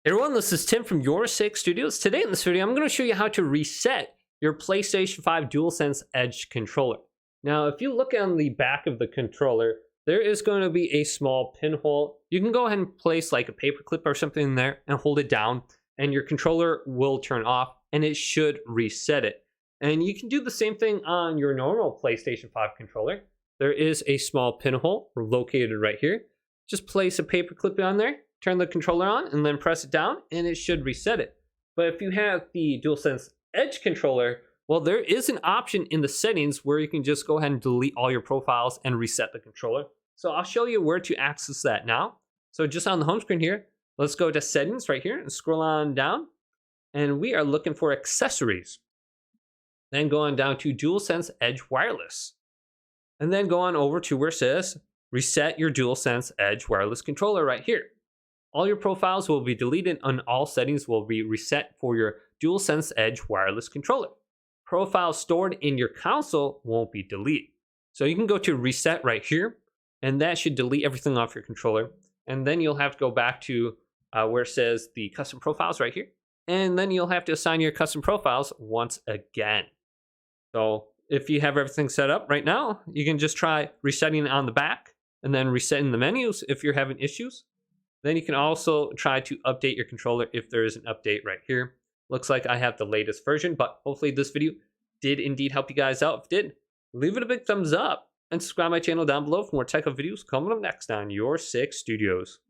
Hey everyone, this is Tim from Your Six Studios. Today in this video, I'm going to show you how to reset your PlayStation 5 DualSense Edge controller. Now, if you look on the back of the controller, there is going to be a small pinhole. You can go ahead and place like a paper clip or something in there and hold it down, and your controller will turn off and it should reset it. And you can do the same thing on your normal PlayStation 5 controller. There is a small pinhole located right here. Just place a paper clip on there, turn the controller on, and then press it down, and it should reset it. But if you have the DualSense Edge controller, well, there is an option in the settings where you can just go ahead and delete all your profiles and reset the controller. So I'll show you where to access that now. So just on the home screen here, let's go to settings right here and scroll on down. And we are looking for accessories. Then go on down to DualSense Edge Wireless. And then go on over to where it says reset your DualSense Edge Wireless controller right here. All your profiles will be deleted and all settings will be reset for your DualSense Edge wireless controller. Profiles stored in your console won't be deleted. So you can go to reset right here, and that should delete everything off your controller. And then you'll have to go back to where it says the custom profiles right here. And then you'll have to assign your custom profiles once again. So if you have everything set up right now, you can just try resetting on the back and then resetting the menus if you're having issues. Then you can also try to update your controller if there is an update right here. Looks like I have the latest version, but hopefully this video did indeed help you guys out. If it did, leave it a big thumbs up and subscribe my channel down below for more tech videos coming up next on Your Six Studios.